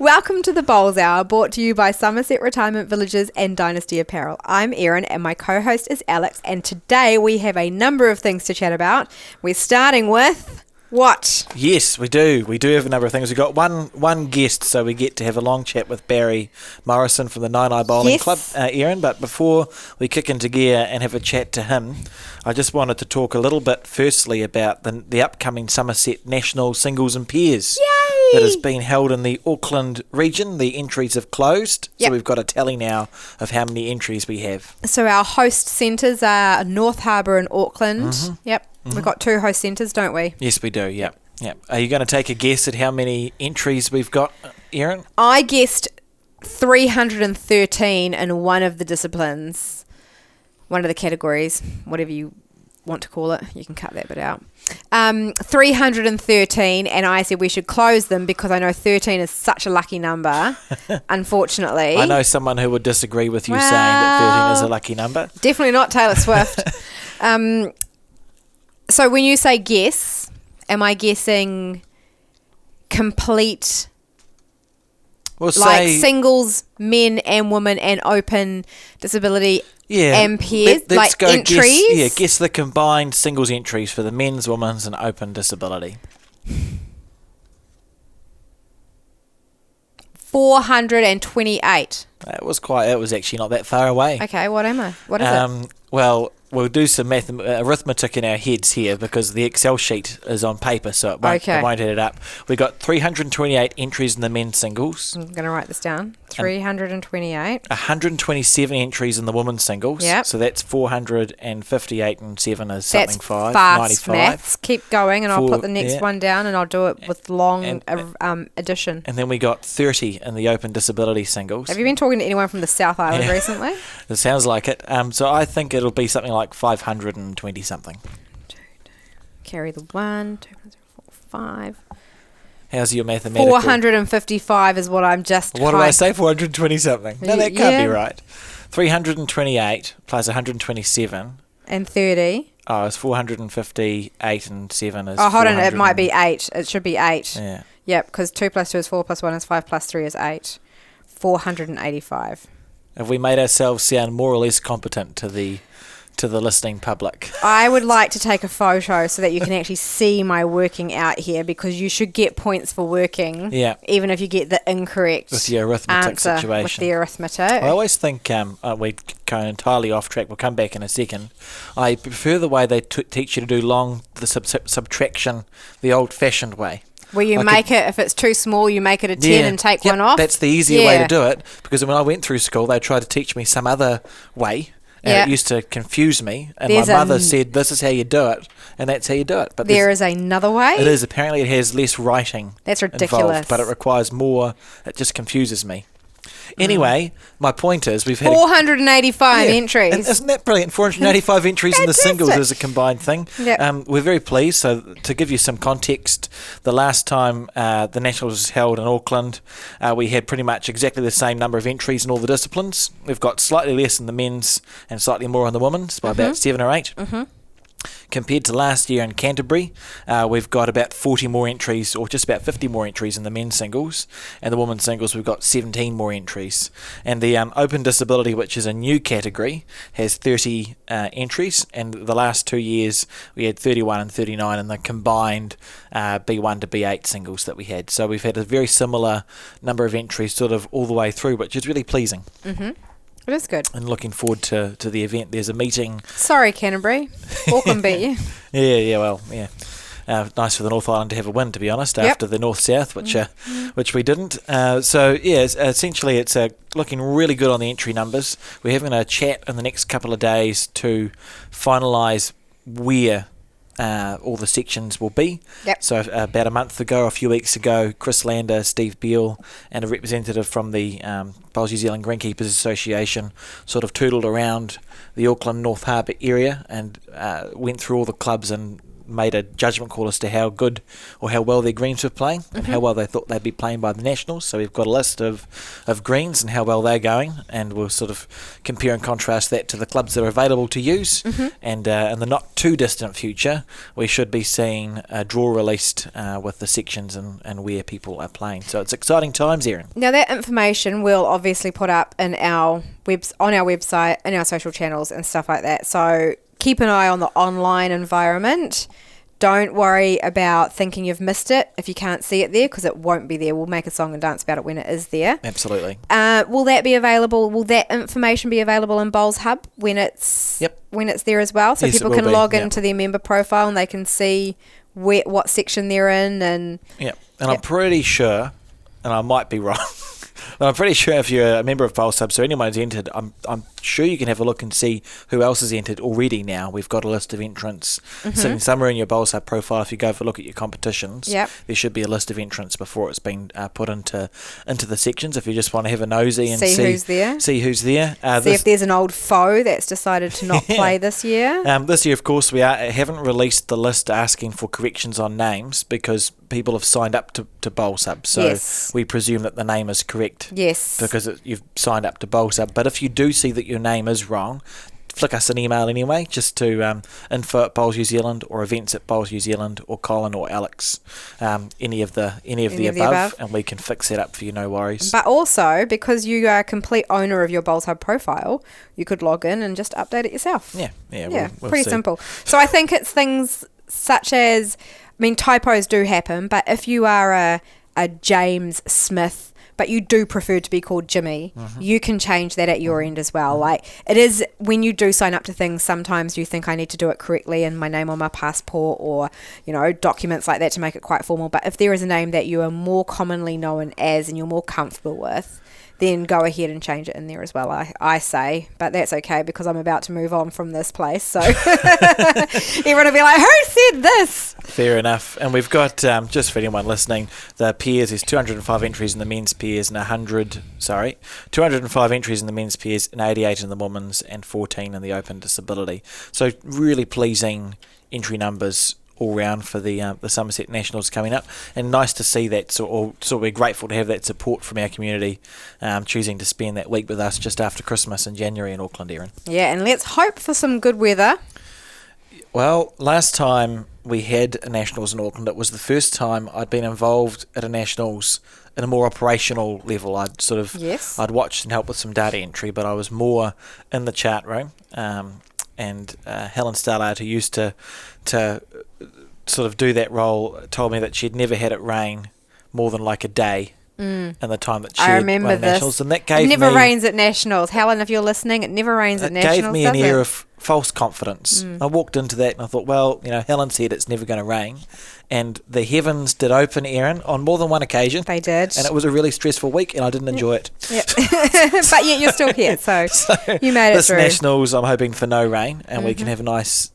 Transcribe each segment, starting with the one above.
Welcome to the Bowls Hour, brought to you by Summerset Retirement Villages and Dynasty Apparel. I'm Erin and my co-host is Alex, and today we have a number of things to chat about. We're starting with what? Yes, we do. We do have a number of things. We've got one guest, so we get to have a long chat with Barry Morrison from the Naenae Bowling Club, Erin. But before we kick into gear and have a chat to him, I just wanted to talk a little bit firstly about the upcoming Summerset Nationals singles and pairs. Yay! That has been held in the Auckland region. The entries have closed, so we've got a tally now of how many entries we have. So our host centres are North Harbour and Auckland. Mm-hmm. Yep. Mm-hmm. We've got two host centres, don't we? Yes, we do, yep. Are you going to take a guess at how many entries we've got, Erin? I guessed 313 in one of the disciplines, one of the categories, whatever you want to call it. You can cut that bit out. 313, and I said we should close them because I know 13 is such a lucky number, unfortunately. I know someone who would disagree with you saying that 13 is a lucky number. Definitely not Taylor Swift. So when you say guess, am I guessing complete, like singles, men and women and open disability and pairs, let's go entries? Guess the combined singles entries for the men's, women's and open disability. 428. It was actually not that far away. Okay, what am I? What is it? Well, we'll do some arithmetic in our heads here because the Excel sheet is on paper, so it won't add it up. We got 328 entries in the men's singles. I'm going to write this down. 328. 127 entries in the women's singles. Yep. So that's 458 and 7 is something. That's 5. fast 95. maths. Keep going and I'll put the next one down and I'll do it with long addition. And then we got 30 in the open disability singles. Have you been talking to anyone from the South Island recently? It sounds like it. So I think it'll be something like 520 something. Carry the 1, 2, 3, 4, 5. How's your mathematical? 455 is what I'm just. What did I say? 420 something. No, that can't be right. 328 plus 127 and 30. Oh, it's 458 and 7 is. Oh, hold on. It might be 8. It should be 8. Yeah. Yep, because 2 plus 2 is 4 plus 1 is 5 plus 3 is 8. 485. Have we made ourselves sound more or less competent to the listening public? I would like to take a photo so that you can actually see my working out here, because you should get points for working. Yeah. Even if you get the incorrect with the arithmetic situation. With the arithmetic. I always think we go entirely off track. We'll come back in a second. I prefer the way they teach you to do the subtraction the old-fashioned way. Where you if it's too small, you make it a 10 and take one off. That's the easier way to do it, because when I went through school, they tried to teach me some other way, and it used to confuse me. And my mother said, this is how you do it, and that's how you do it. But there is another way? It is. Apparently it has less writing. That's ridiculous. Involved, but it requires more. It just confuses me. Anyway, my point is we've had 485 entries. And isn't that brilliant? 485 entries in the singles as a combined thing. Yep. We're very pleased. So to give you some context, the last time the Nationals was held in Auckland, we had pretty much exactly the same number of entries in all the disciplines. We've got slightly less in the men's and slightly more in the women's by about 7 or 8. Mm-hmm. Compared to last year in Canterbury, we've got about 40 more entries, or just about 50 more entries in the men's singles, and the women's singles we've got 17 more entries. And the open disability, which is a new category, has 30 entries, and the last 2 years we had 31 and 39 in the combined B1 to B8 singles that we had. So we've had a very similar number of entries sort of all the way through, which is really pleasing. Mm-hmm. It is good. And looking forward to the event. There's a meeting. Sorry, Canterbury. Auckland beat you. Yeah. Nice for the North Island to have a win, to be honest, after the North-South, which we didn't. Essentially it's looking really good on the entry numbers. We're having a chat in the next couple of days to finalise where all the sections will be. Yep. So about a few weeks ago, Chris Lander, Steve Beale and a representative from the Bowls New Zealand Greenkeepers Association sort of tootled around the Auckland North Harbour area and went through all the clubs and made a judgment call as to how good or how well their greens were playing and how well they thought they'd be playing by the Nationals. So we've got a list of greens and how well they're going, and we'll sort of compare and contrast that to the clubs that are available to use. And in the not too distant future, we should be seeing a draw released with the sections and where people are playing. So it's exciting times, Erin. Now that information we'll obviously put up in on our website, in our social channels and stuff like that. So keep an eye on the online environment. Don't worry about thinking you've missed it if you can't see it there, because it won't be there. We'll make a song and dance about it when it is there. Absolutely. Will that be available? Will that information be available in Bowls Hub when it's there as well? So people can log into their member profile and they can see what section they're in. And I'm pretty sure, and I might be wrong, but I'm pretty sure if you're a member of Bowls Hub, so anyone who's entered, I'm sure you can have a look and see who else has entered already now. We've got a list of entrants sitting somewhere in your Bowls Hub profile. If you go for a look at your competitions, there should be a list of entrants before it's been put into the sections. If you just want to have a nosy and see who's there. See if there's an old foe that's decided to not play this year. This year, of course, we haven't released the list asking for corrections on names because people have signed up to Bowls Hub. So we presume that the name is correct. Yes. Because you've signed up to Bowls Hub. But if you do see that your name is wrong, flick us an email anyway, just to info@Bowls New Zealand or events@Bowls New Zealand or Colin or Alex, any of the above, and we can fix that up for you, no worries. But also, because you are a complete owner of your Bowls Hub profile, you could log in and just update it yourself. We'll pretty see. simple. So I think it's things such as, typos do happen, but if you are a James Smith, but you do prefer to be called Jimmy, you can change that at your end as well. Like, it is, when you do sign up to things, sometimes you think I need to do it correctly and my name on my passport or, documents like that to make it quite formal. But if there is a name that you are more commonly known as and you're more comfortable with, then go ahead and change it in there as well, I say. But that's okay, because I'm about to move on from this place. So everyone will be like, who said this? Fair enough. And we've got, just for anyone listening, the pairs, there's 205 entries in the men's pairs and 205 entries in the men's pairs and 88 in the women's and 14 in the open disability. So really pleasing entry numbers all round for the Summerset Nationals coming up, and nice to see that. So we're grateful to have that support from our community, choosing to spend that week with us just after Christmas in January in Auckland, Erin. Yeah, and let's hope for some good weather. Well, last time we had a Nationals in Auckland, it was the first time I'd been involved at a Nationals at a more operational level. I'd watched and helped with some data entry, but I was more in the chat room. And Helen Stallard, who used to sort of do that role, told me that she'd never had it rain more than like a day in the time that she I remember run this. Nationals. And that gave it never rains at Nationals. Helen, if you're listening, it never rains at Nationals. It gave me an air of false confidence. I walked into that and I thought, well, Helen said it's never going to rain. And the heavens did open, Erin, on more than one occasion. They did. And it was a really stressful week, and I didn't enjoy it. Yep. But yet you're still here, so you made it through. This Nationals, I'm hoping for no rain, and we can have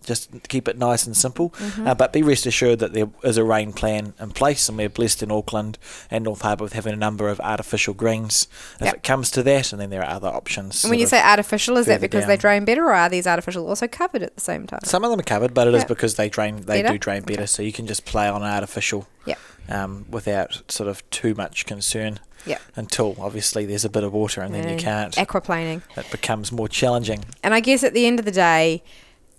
just keep it nice and simple. But be rest assured that there is a rain plan in place, and we're blessed in Auckland and North Harbour with having a number of artificial greens if it comes to that, and then there are other options. And when you say artificial, is that because they drain better, or are these artificial also covered at the same time? Some of them are covered, but it is because they do drain better, so you can just play on artificial without sort of too much concern until obviously there's a bit of water and then you can't. Aquaplaning. It becomes more challenging. And I guess at the end of the day,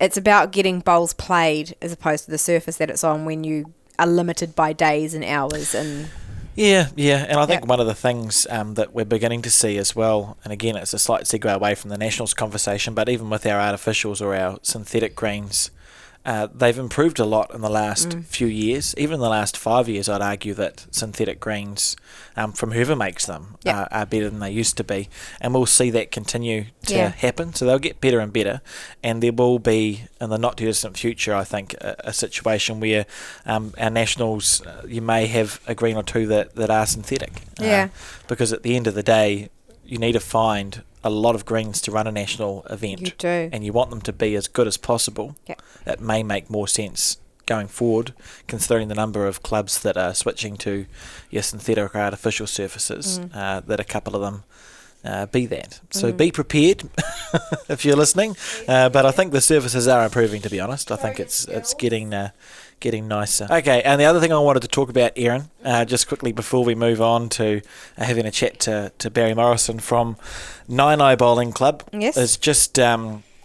it's about getting bowls played as opposed to the surface that it's on when you are limited by days and hours and... Yeah, and I think one of the things that we're beginning to see as well, and again it's a slight segue away from the Nationals conversation, but even with our artificials or our synthetic greens, they've improved a lot in the last few years. Even in the last 5 years, I'd argue that synthetic greens, from whoever makes them, are better than they used to be. And we'll see that continue to happen. So they'll get better and better. And there will be, in the not too distant future, I think, a situation where our Nationals, you may have a green or two that are synthetic. Because at the end of the day, you need to find a lot of greens to run a national event. You do. And you want them to be as good as possible. It may make more sense going forward, considering the number of clubs that are switching to your synthetic or artificial surfaces, that a couple of them be that. So be prepared if you're listening. But I think the surfaces are improving, to be honest. I think it's getting getting nicer. Okay, and the other thing I wanted to talk about, Erin, just quickly before we move on to having a chat to Barry Morrison from Naenae Bowling Club, is just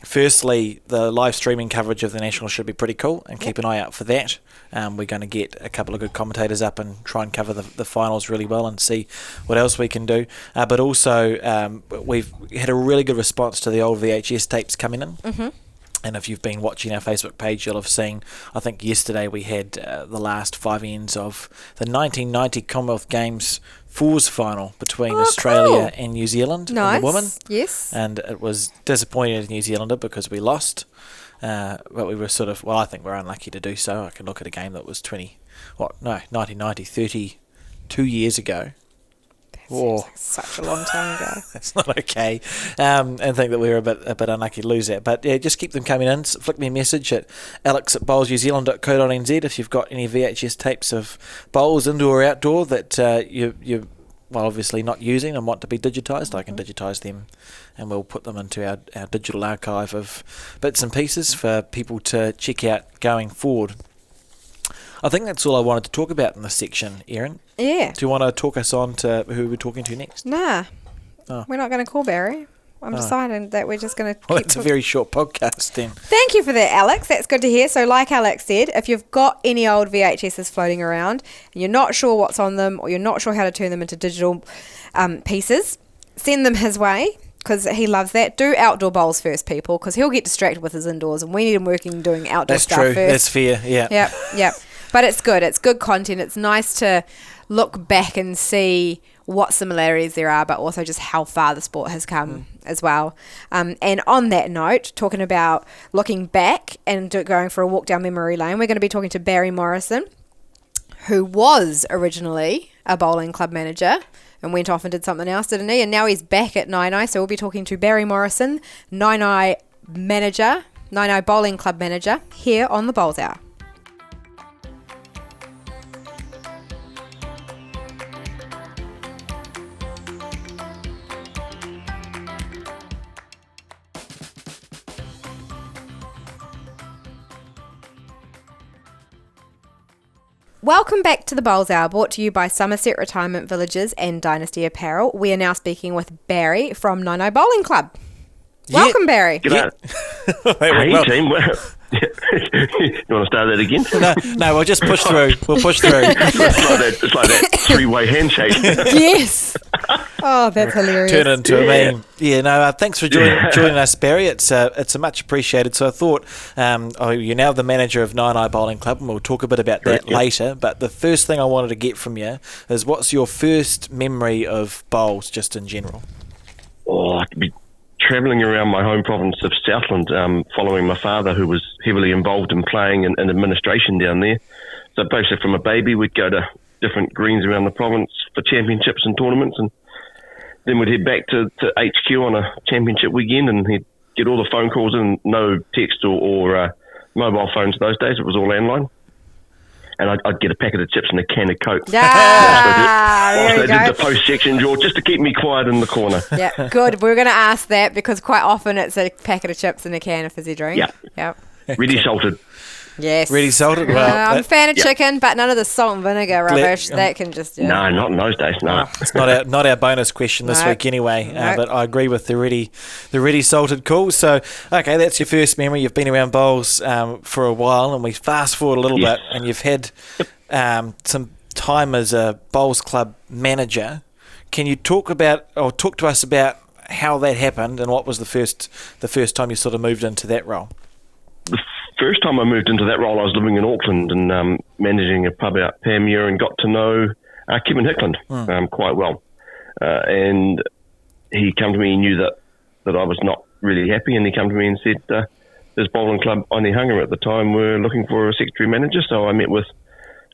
firstly, the live streaming coverage of the Nationals should be pretty cool, and keep an eye out for that. We're going to get a couple of good commentators up and try and cover the finals really well and see what else we can do. But also, we've had a really good response to the old VHS tapes coming in. Mm-hmm. And if you've been watching our Facebook page, you'll have seen, I think yesterday we had the last 5 ends of the 1990 Commonwealth Games fours final between Australia and New Zealand in the women. Yes. And it was disappointing as New Zealander because we lost. But we were I think we're unlucky to do so. I can look at a game that was 1990, 32 years ago. Like such a long time ago. That's not okay. And think that we were a bit unlucky to lose that. But yeah, just keep them coming in. Flick me a message at alex@bowlsnewzealand.co.nz if you've got any VHS tapes of bowls, indoor or outdoor, that you're obviously not using and want to be digitised. I can digitise them, and we'll put them into our digital archive of bits and pieces for people to check out going forward. I think that's all I wanted to talk about in this section, Erin. Yeah. Do you want to talk us on to who we're talking to next? Nah. Oh. We're not going to call Barry. I'm deciding that we're just going to Well, it's a very short podcast then. Thank you for that, Alex. That's good to hear. So like Alex said, if you've got any old VHSs floating around and you're not sure what's on them or you're not sure how to turn them into digital pieces, send them his way, because he loves that. Do outdoor bowls first, people, because he'll get distracted with his indoors, and we need him working doing outdoor stuff first. That's fair, yeah. Yep. But it's good. It's good content. It's nice to look back and see what similarities there are, but also just how far the sport has come as well. And on that note, talking about looking back and going for a walk down memory lane, we're going to be talking to Barry Morrison, who was originally a bowling club manager and went off and did something else, didn't he? And now he's back at Naenae, so we'll be talking to Barry Morrison, Naenae Bowling Club manager, here on the Bowls Hour. Welcome back to the Bowls Hour, brought to you by Summerset Retirement Villages and Dynasty Apparel. We are now speaking with Barry from Naenae Bowling Club. Welcome, Barry. G'day. Hey, team. You want to start that again? No, we'll just push through. We'll push through. It's like that three-way handshake. Yes. Oh, that's hilarious. Turn it into a meme. Yeah, no, thanks for joining us, Barry. It's a much appreciated. So I thought, you're now the manager of Naenae Bowling Club, and we'll talk a bit about that later. But the first thing I wanted to get from you is, what's your first memory of bowls, just in general? Oh, I could be travelling around my home province of Southland, following my father, who was heavily involved in playing and administration down there. So basically, from a baby, we'd go to different greens around the province for championships and tournaments, and then we'd head back to HQ on a championship weekend, and he'd get all the phone calls in, no text or mobile phones those days. It was all landline. And I'd get a packet of chips and a can of Coke. Whilst I did the post-section draw, just to keep me quiet in the corner. Yeah, good. We're going to ask that because quite often it's a packet of chips and a can of fizzy drink. Yeah. Ready salted. Yes. Ready salted? Well, I'm a fan of chicken, but none of the salt and vinegar rubbish. That can just... Yeah. No, not in those days, no. It's not our bonus question this week anyway, but I agree with the ready salted call. So, okay, that's your first memory. You've been around bowls for a while, and we fast forward a little bit, and you've had some time as a bowls club manager. Can you talk to us about how that happened, and what was the first time you sort of moved into that role? The first time I moved into that role, I was living in Auckland and managing a pub out Panmure, and got to know Kevin Hickland quite well. And he came to me, he knew that I was not really happy, and he came to me and said, this bowling club, Onehunga at the time, were looking for a secretary manager. So I met with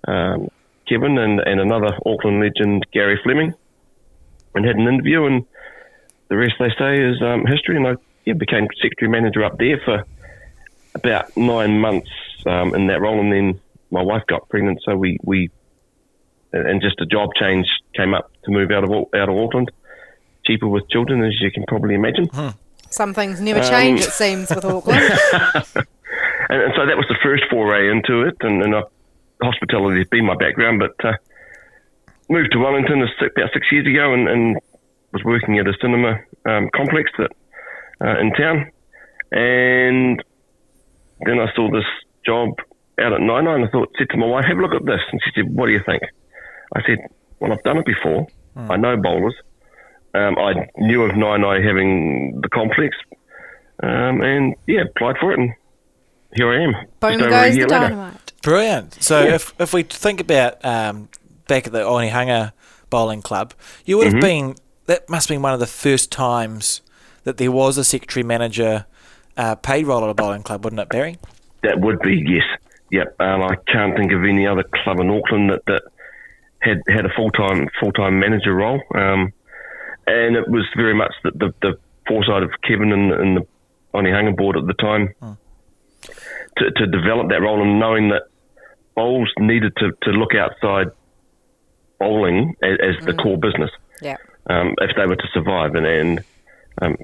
Kevin and another Auckland legend, Gary Fleming, and had an interview, and the rest, they say, is history. And I became secretary manager up there for about 9 months in that role, and then my wife got pregnant, so we and just a job change came up to move out of Auckland. Cheaper with children, as you can probably imagine. Some things never change, it seems, with Auckland. and so that was the first foray into it, and hospitality has been my background, but moved to Wellington about 6 years ago, and was working at a cinema complex in town, and then I saw this job out at Naenae, and I said to my wife, have a look at this, and she said, what do you think? I said, well, I've done it before. I know bowlers. I knew of Naenae having the complex, and applied for it, and here I am. Boom goes the dynamite. Brilliant. So if we think about back at the Onehunga Bowling Club, you would have been, that must have been one of the first times that there was a secretary manager paid role at a bowling club, wouldn't it, Barry? That would be, yes. Yep. I can't think of any other club in Auckland that had a full-time manager role. And it was very much the foresight of Kevin and the Onehunga board at the time to develop that role, and knowing that bowls needed to look outside bowling as the core business. Yeah. If they were to survive. And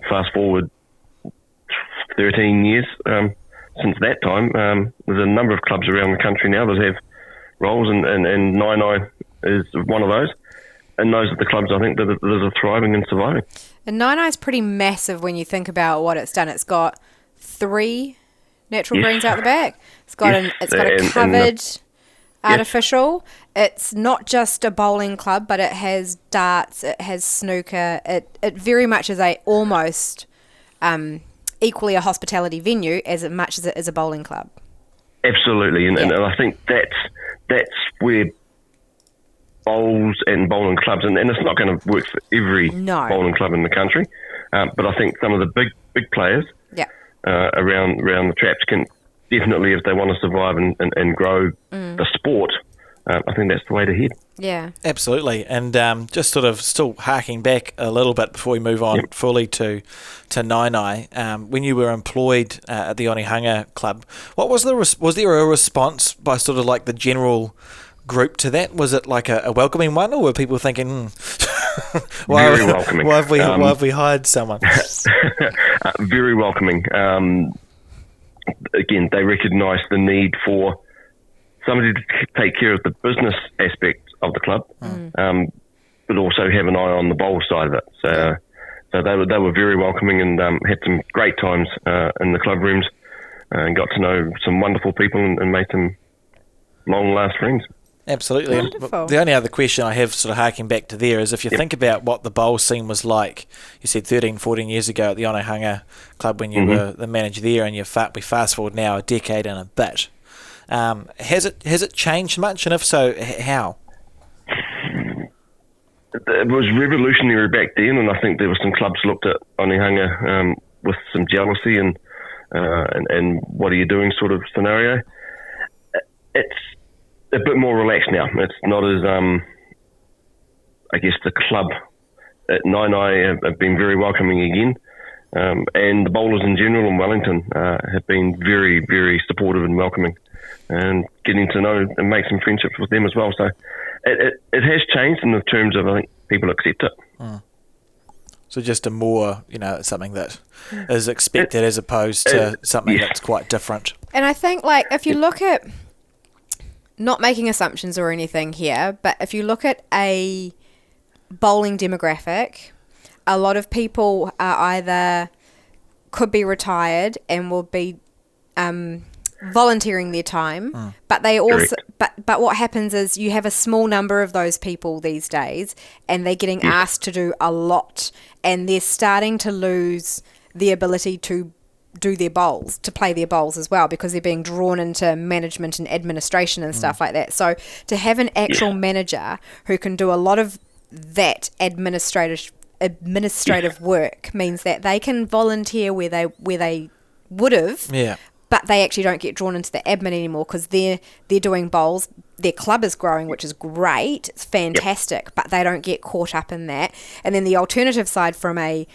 fast forward 13 years since that time, there's a number of clubs around the country now that have roles, and Naenae is one of those. And those are the clubs, I think, that are thriving and surviving. And Naenae is pretty massive when you think about what it's done. It's got 3 natural greens out the back. It's got a covered artificial. It's not just a bowling club, but it has darts, it has snooker. It very much is almost equally a hospitality venue as much as it is a bowling club. Absolutely, and I think that's where bowls and bowling clubs, and it's not going to work for every bowling club in the country, but I think some of the big players around the traps can definitely, if they want to survive and grow the sport, I think that's the way to head. Yeah, absolutely. And just sort of still harking back a little bit before we move on fully to Naenae, when you were employed at the Onehunga Club, what was was there a response by sort of like the general group to that? Was it like a welcoming one, or were people thinking, very welcoming. Why have we hired someone? Very welcoming. Again, they recognise the need for somebody to take care of the business aspect of the club, but also have an eye on the bowl side of it. So they were very welcoming, and had some great times in the club rooms, and got to know some wonderful people and made some long-last friends. Absolutely. Wonderful. The only other question I have sort of harking back to there is if you think about what the bowl scene was like, you said 13, 14 years ago at the Onehunga Club when you were the manager there, and we fast forward now a decade and a bit. Has it changed much, and if so, how? It was revolutionary back then, and I think there were some clubs looked at Onehunga with some jealousy and what are you doing sort of scenario. It's a bit more relaxed now. It's not as, I guess, the club at Naenae have been very welcoming again, and the bowlers in general in Wellington have been very, very supportive and welcoming, and getting to know and make some friendships with them as well. So it has changed in the terms of, I think, people accept it. So just a more, something that is expected as opposed to something that's quite different. And I think, like, if you look at, not making assumptions or anything here, but if you look at a bowling demographic, a lot of people are either could be retired and will be volunteering their time, but they also but what happens is you have a small number of those people these days, and they're getting asked to do a lot, and they're starting to lose the ability to do their bowls, to play their bowls as well, because they're being drawn into management and administration and stuff like that. So to have an actual manager who can do a lot of that administrative work means that they can volunteer where they would have, but they actually don't get drawn into the admin anymore because they're doing bowls. Their club is growing, which is great. It's fantastic, but they don't get caught up in that. And then the alternative side from a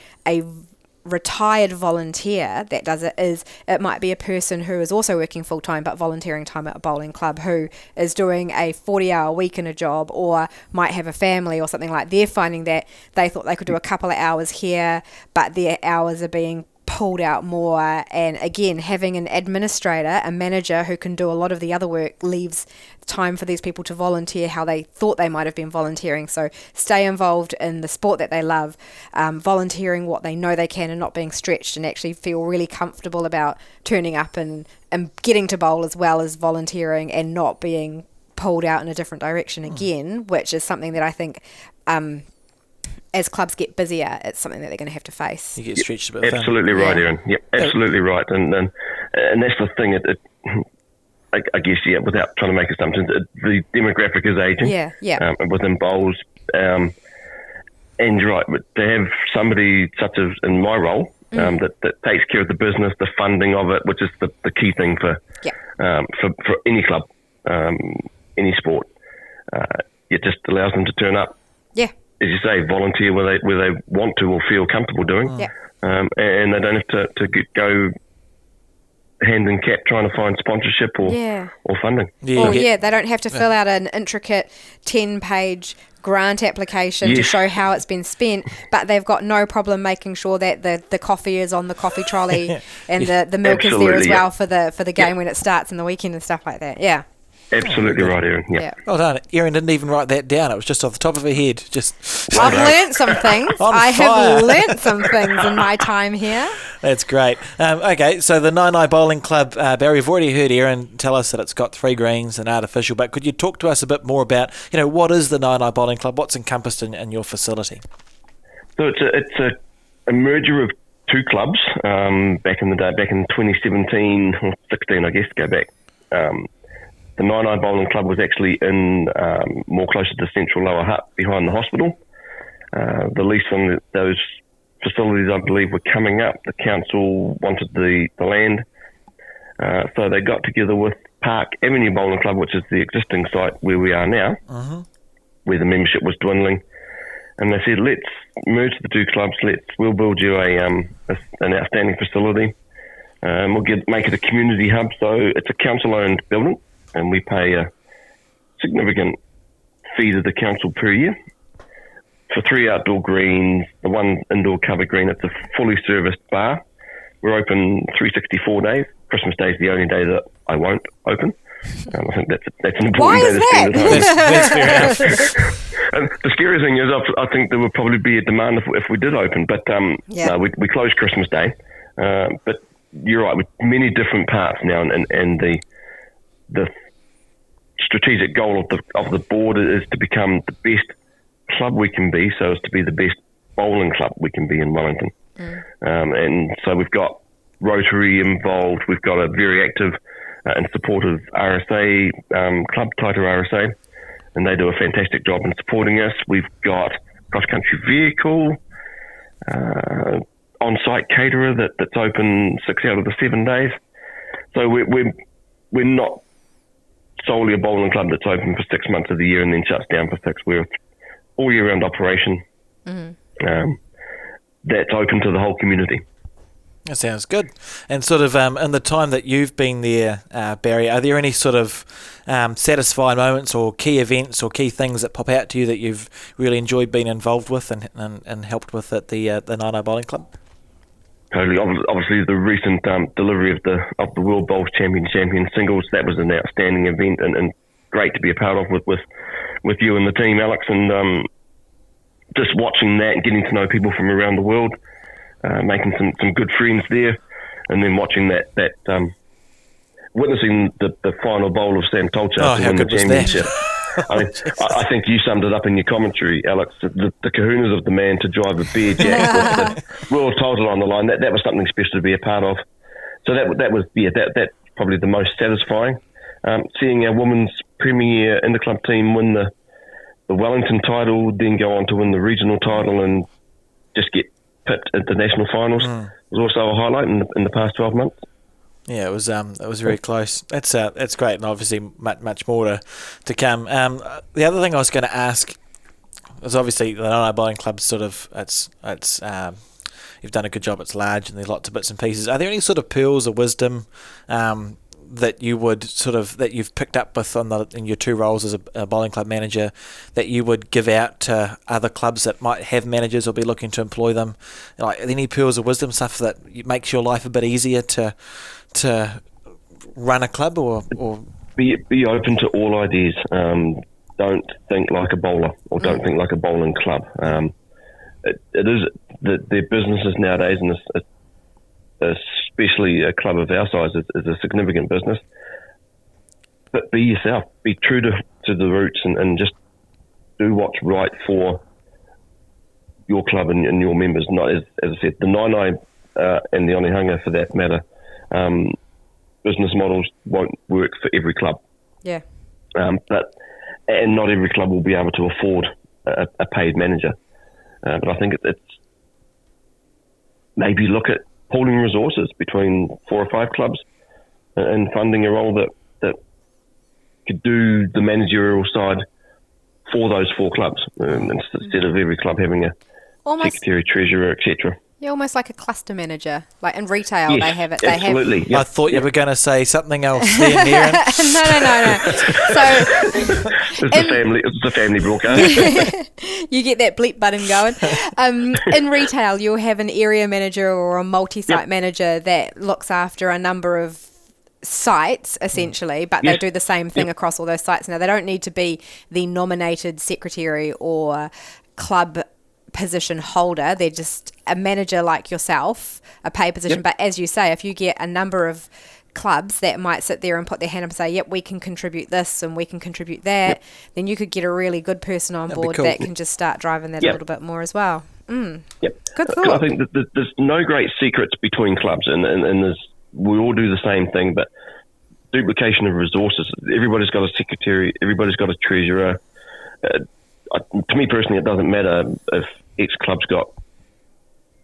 retired volunteer that does it is, it might be a person who is also working full-time but volunteering time at a bowling club, who is doing a 40-hour week in a job, or might have a family or something like. They're finding that they thought they could do a couple of hours here, but their hours are being pulled out more, and again, having an administrator, a manager who can do a lot of the other work, leaves time for these people to volunteer how they thought they might have been volunteering. So stay involved in the sport that they love, volunteering what they know they can and not being stretched, and actually feel really comfortable about turning up and getting to bowl as well as volunteering and not being pulled out in a different direction again, which is something that I think as clubs get busier, it's something that they're going to have to face. You get stretched a bit. Absolutely right, Erin. Yep, absolutely right. And that's the thing. I guess, without trying to make assumptions, the demographic is aging. Within bowls, and you're right. But to have somebody such as in my role that takes care of the business, the funding of it, which is the key thing for any club, any sport, it just allows them to turn up. Yeah. As you say, volunteer where they want to or feel comfortable doing, and they don't have to go hand in cap trying to find sponsorship or funding. They don't have to fill out an intricate 10-page grant application to show how it's been spent, but they've got no problem making sure that the coffee is on the coffee trolley and the milk is there as well for the game when it starts in the weekend and stuff like that. Yeah. Absolutely right, Erin. Yeah. Well done. Erin didn't even write that down. It was just off the top of her head. I've learnt some things. I have learnt some things in my time here. That's great. Okay, so the Naenae Bowling Club, Barry, we've already heard Erin tell us that it's got 3 greens and artificial, but could you talk to us a bit more about, what is the Naenae Bowling Club? What's encompassed in your facility? So it's a merger of 2 clubs back in the day, back in 2017 or 16, I guess, go back. The Naenae Bowling Club was actually in more closer to Central Lower Hutt, behind the hospital. The lease on those facilities, I believe, were coming up. The council wanted the land, so they got together with Park Avenue Bowling Club, which is the existing site where we are now, where the membership was dwindling. And they said, let's merge the 2 clubs. We'll build you an outstanding facility. We'll make it a community hub. So it's a council-owned building, and we pay a significant fee to the council per year for 3 outdoor greens, the 1 indoor cover green. It's a fully serviced bar. We're open 364 days. Christmas Day is the only day that I won't open. I think that's an important day to spend at home. That's fair enough. And the scary thing is, I think there would probably be a demand if we did open, but no, we close Christmas Day. But you're right, with many different parts now, and the strategic goal of the board is to become the best club we can be, so as to be the best bowling club we can be in Wellington. And so we've got Rotary involved. We've got a very active and supportive RSA club, Taito RSA, and they do a fantastic job in supporting us. We've got cross-country vehicle, on-site caterer that's open 6 out of the 7 days. So we're not solely a bowling club that's open for 6 months of the year and then shuts down for 6. We're all year round operation that's open to the whole community. That sounds good. And sort of in the time that you've been there, Barry, are there any sort of satisfying moments or key events or key things that pop out to you that you've really enjoyed being involved with and helped with at the Naenae Bowling Club? Totally. Obviously, the recent delivery of the World Bowls Champion singles, that was an outstanding event and great to be a part of with you and the team, Alex. And just watching that and getting to know people from around the world, making some good friends there, and then watching that witnessing the final bowl of Sam Tolchar to win the championship. I think you summed it up in your commentary, Alex. The kahunas of the man to drive a beer jack with the world title on the line. That was something special to be a part of. So that's probably the most satisfying. Seeing our women's premier interclub team win the Wellington title, then go on to win the regional title and just get pipped at the national finals was also a highlight in the past 12 months. Yeah, it was very close. That's great, and obviously much more to come. The other thing I was going to ask was obviously the Naenae Bowling Club. Sort of, it's you've done a good job. It's large, and there's lots of bits and pieces. Are there any sort of pearls of wisdom that you would that you've picked up with in your 2 roles as a bowling club manager, that you would give out to other clubs that might have managers or be looking to employ them? Like any pearls of wisdom, stuff that makes your life a bit easier to run a club, or be open to all ideas. Don't think like a bowler, or don't think like a bowling club. It is their businesses nowadays, and especially a club of our size is a significant business. But be yourself. Be true to the roots, and just do what's right for your club and your members. Not as I said, the Naenae and the Onehunga, for that matter. Business models won't work for every club. Yeah. And not every club will be able to afford a paid manager. But I think it's maybe look at pooling resources between 4 or 5 clubs and funding a role that could do the managerial side for those 4 clubs, instead of every club having a secretary, treasurer, etc. Yeah, almost like a cluster manager. Like in retail, yes, they have it. Absolutely. I thought you were going to say something else there, Erin. No. So it's a family broadcast. You get that bleep button going. In retail, you'll have an area manager or a multi-site manager that looks after a number of sites, essentially, but they do the same thing across all those sites. Now, they don't need to be the nominated secretary or club position holder. They're just a manager like yourself, a paid position. But as you say, if you get a number of clubs that might sit there and put their hand up and say, yep, we can contribute this and we can contribute that, then you could get a really good person on board that can just start driving that a little bit more as well. Good thought. I think that there's no great secrets between clubs, and we all do the same thing, but duplication of resources. Everybody's got a secretary, everybody's got a treasurer. To me personally, it doesn't matter if X club's got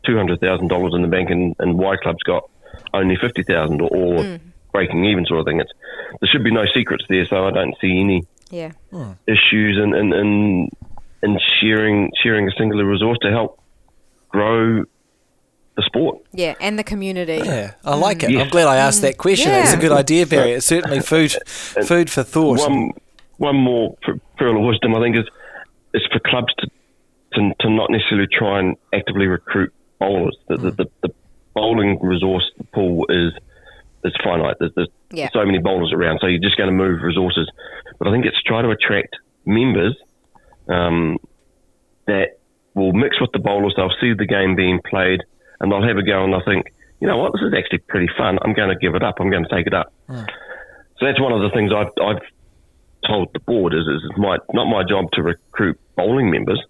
$200,000 in the bank and Y club's got only $50,000 or breaking even sort of thing. There should be no secrets there, so I don't see any issues in sharing a singular resource to help grow the sport. Yeah, and the community. Yeah, I like it. Yes. I'm glad I asked that question. Yeah. It's a good idea, Barry. It's certainly food for thought. One more pearl of wisdom, I think, is for clubs to not necessarily try and actively recruit bowlers. The bowling resource pool is finite. There's so many bowlers around, so you're just going to move resources. But I think it's try to attract members that will mix with the bowlers. They'll see the game being played, and they'll have a go, and they'll think, you know what, this is actually pretty fun. I'm going to give it up. I'm going to take it up. So that's one of the things I've told the board is not my job to recruit bowling members.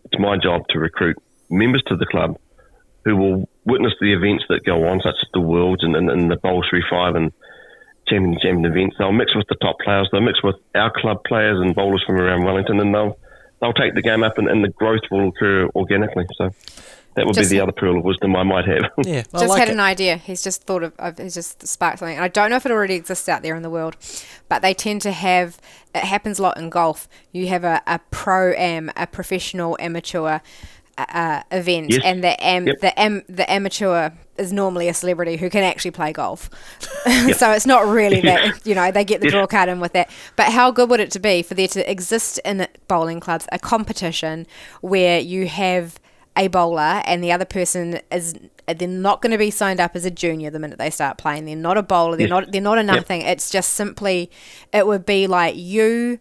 It's my job to recruit members to the club who will witness the events that go on, such as the Worlds and the Bowl 3-5 and champion events. They'll mix with the top players. They'll mix with our club players and bowlers from around Wellington, and they'll take the game up, and the growth will occur organically. So that would be the other pearl of wisdom I might have. Yeah, I just like had it. An idea. He's just thought of he's just sparked something. And I don't know if it already exists out there in the world, but they tend to have, it happens a lot in golf. You have a pro-am, a professional amateur event, and the amateur is normally a celebrity who can actually play golf. So it's not really that, they get the draw card in with that. But how good would it be for there to exist in bowling clubs a competition where you have a bowler and the other person they're not going to be signed up as a junior the minute they start playing. They're not a bowler. They're not a nothing. It's just simply, it would be like you,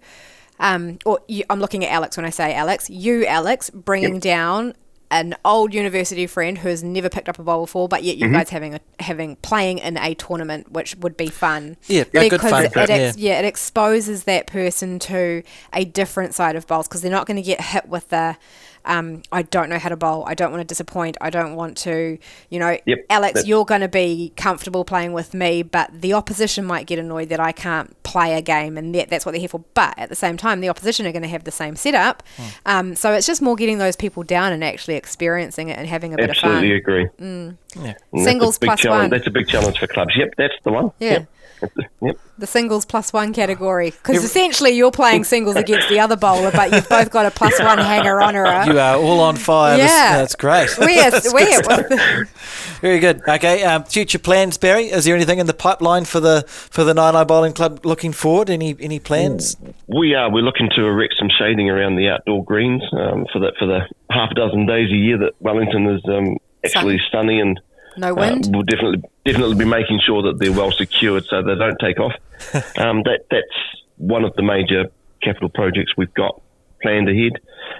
I'm looking at Alex when I say Alex, Alex, bringing down an old university friend who has never picked up a bowl before, but yet you guys having playing in a tournament, which would be fun. Yeah, good fun. It exposes that person to a different side of bowls, because they're not going to get hit with the I don't know how to bowl, I don't want to disappoint, I don't want to, Alex, you're going to be comfortable playing with me, but the opposition might get annoyed that I can't play a game, and that's what they're here for. But at the same time, the opposition are going to have the same setup. So it's just more getting those people down and actually experiencing it and having a bit of fun. Absolutely agree. Singles plus challenge. one. That's a big challenge for clubs. Yep, that's the one. Yeah. Yep. Yep. The singles +1 category. Because essentially you're playing singles against the other bowler, but you've both got a +1 hanger-onerer. You are all on fire. Yeah. That's great. Very good. Okay, future plans, Barry? Is there anything in the pipeline for the Naenae Bowling Club looking forward? Any plans? We're looking to erect some shading around the outdoor greens for the half a dozen days a year that Wellington is actually sunny, and no wind. We'll definitely be making sure that they're well secured so they don't take off. That's one of the major capital projects we've got planned ahead.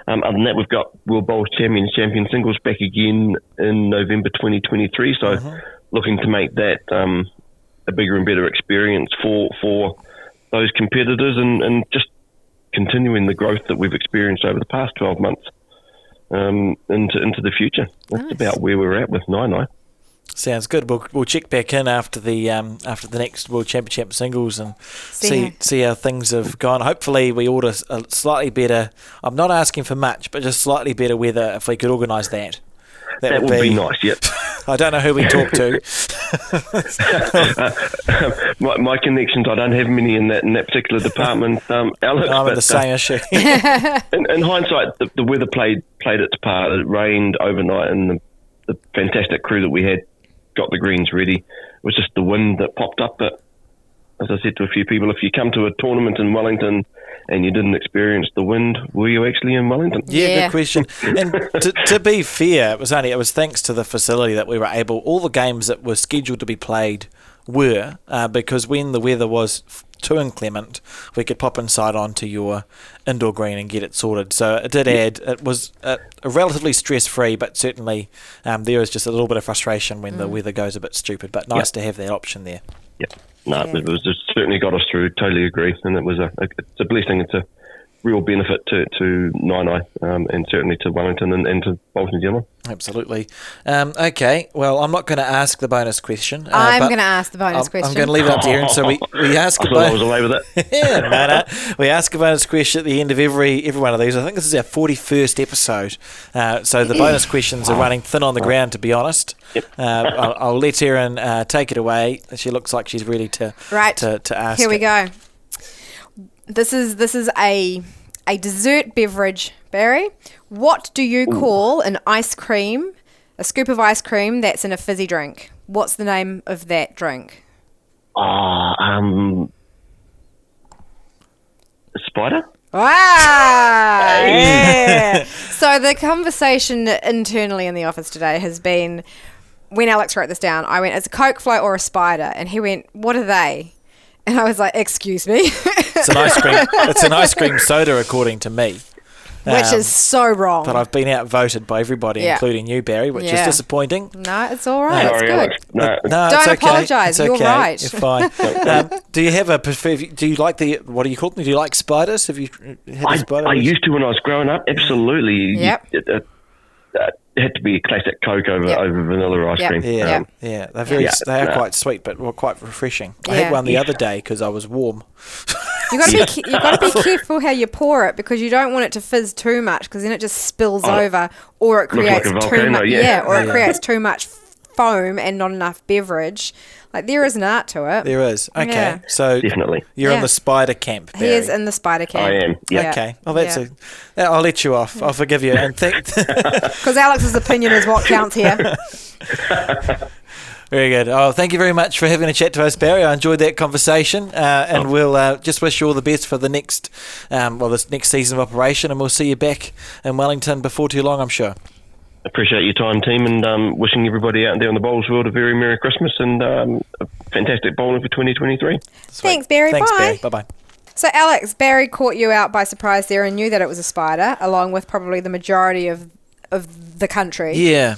Other than that, we've got World Bowls Champion Singles back again in November 2023. So looking to make that a bigger and better experience for those competitors, and just continuing the growth that we've experienced over the past 12 months into the future. That's about where we're at with Naenae. Sounds good. We'll check back in after the next World Championship singles and see how things have gone. Hopefully we order a slightly better. I'm not asking for much, but just slightly better weather if we could organise that. That would be nice. Yep. I don't know who we talk to. my connections, I don't have many in that particular department. Alex, I'm in the same issue. in hindsight, the weather played its part. It rained overnight, and the fantastic crew that we had got the greens ready. It was just the wind that popped up. But as I said to a few people, if you come to a tournament in Wellington and you didn't experience the wind, were you actually in Wellington? Yeah. Good question. And to be fair, it was thanks to the facility that we were able. All the games that were scheduled to be played were because when the weather was too inclement, we could pop inside onto your indoor green and get it sorted. So it did add. It was a relatively stress-free, but certainly there is just a little bit of frustration when the weather goes a bit stupid. But nice to have that option there. Yeah, it certainly got us through. Totally agree, and it was it's a blessing. It's a real benefit to Naenae and certainly to Wellington and to Bowls New Zealand. Absolutely. Okay, well, I'm not going to ask the bonus question. I'm going to ask the bonus question. I'm going to leave it up to Erin. So we ask. I was away with it. No. We ask a bonus question at the end of every one of these. I think this is our 41st episode. So the bonus questions are running thin on the ground, to be honest. Yep. I'll let Erin take it away. She looks like she's ready to ask. Here we go. This is a dessert beverage, Barry. What do you call an ice cream, a scoop of ice cream that's in a fizzy drink? What's the name of that drink? Spider? Yeah. So the conversation internally in the office today has been, when Alex wrote this down, I went, "It's a Coke float or a Spider?" And he went, "What are they?" And I was like, "Excuse me." It's an ice cream. It's an ice cream soda, according to me. Which is so wrong. But I've been outvoted by everybody, including you, Barry, which is disappointing. No, it's all right. It's good. Alex, no, don't apologise. You're right. You're fine. Do you have a preferred? Do you like what do you call them? Do you like spiders? Have you had a spider? I used to when I was growing up. Absolutely. Yep. It had to be a classic Coke over vanilla ice cream. Yeah, they are quite sweet, but quite refreshing. I had one the other day because I was warm. You got to be careful how you pour it, because you don't want it to fizz too much, because then it just spills over, or it creates too much. It creates too much foam and not enough beverage. Like, there is an art to it. There is. Okay, so definitely you're in the spider camp, Barry. He is in the spider camp. I am. Yeah. Okay. Well, I'll let you off. I'll forgive you. And because Alex's opinion is what counts here. Very good. Oh, thank you very much for having a chat to us, Barry. I enjoyed that conversation, and we'll just wish you all the best for the next, this next season of operation, and we'll see you back in Wellington before too long, I'm sure. Appreciate your time, team, and wishing everybody out there in the bowls world a very Merry Christmas and a fantastic bowling for 2023. Thanks, Barry. Thanks, Bye. Barry. Bye-bye. So, Alex, Barry caught you out by surprise there and knew that it was a spider, along with probably the majority of the country. Yeah.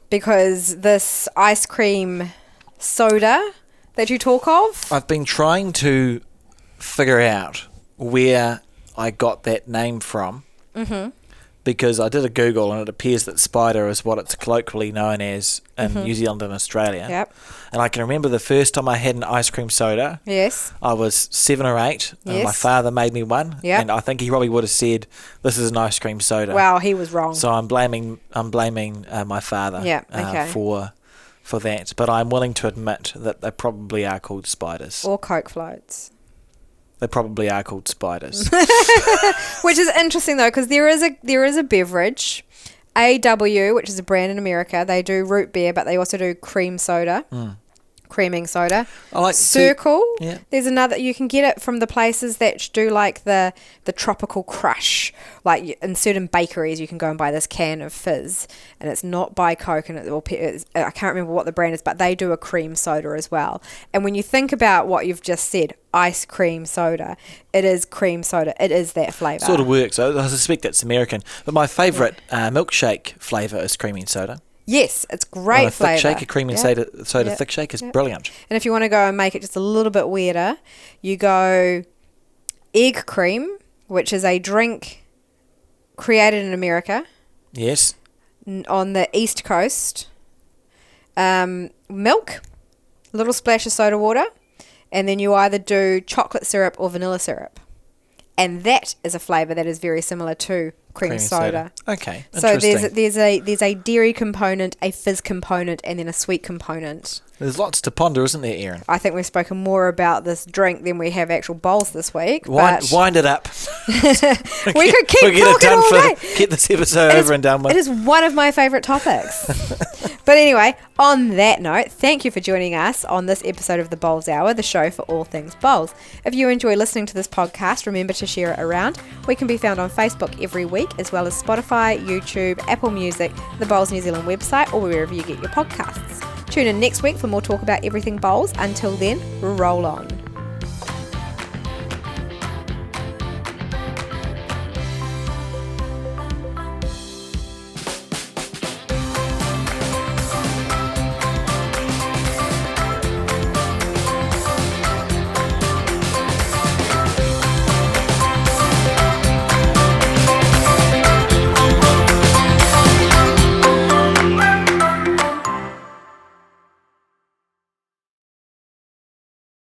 Because this ice cream soda that you talk of? I've been trying to figure out where I got that name from. Mm-hmm. Because I did a Google and it appears that spider is what it's colloquially known as in New Zealand and Australia. Yep. And I can remember the first time I had an ice cream soda. Yes. I was 7 or 8 and my father made me one. Yep. And I think he probably would have said, "This is an ice cream soda." Wow, he was wrong. So I'm blaming my father for that, but I'm willing to admit that they probably are called spiders. Or Coke floats. They probably are called spiders. Which is interesting though, because there is a beverage, AW, which is a brand in America. They do root beer, but they also do cream soda. Creaming soda. I like Circle. Yeah. There's another. You can get it from the places that do like the tropical crush. Like in certain bakeries, you can go and buy this can of fizz, and it's not by Coke, and I can't remember what the brand is, but they do a cream soda as well. And when you think about what you've just said, ice cream soda, it is cream soda. It is that flavour. Sort of works. I suspect it's American, but my favourite milkshake flavour is creaming soda. Yes, it's great flavour. Thick shake, a creaming soda thick shake is brilliant. And if you want to go and make it just a little bit weirder, you go egg cream, which is a drink created in America. Yes. On the East Coast. Milk, a little splash of soda water, and then you either do chocolate syrup or vanilla syrup. And that is a flavour that is very similar to cream soda. Okay, so interesting. there's a dairy component, a fizz component, and then a sweet component. There's lots to ponder, isn't there, Erin? I think we've spoken more about this drink than we have actual bowls this week. Wind it up. We could keep talking all day. Get this episode over and done with. It is one of my favourite topics. But anyway, on that note, thank you for joining us on this episode of the Bowls Hour, the show for all things bowls. If you enjoy listening to this podcast, remember to share it around. We can be found on Facebook every week, as well as Spotify, YouTube, Apple Music, the Bowls New Zealand website, or wherever you get your podcasts. Tune in next week for more talk about everything bowls. Until then, roll on.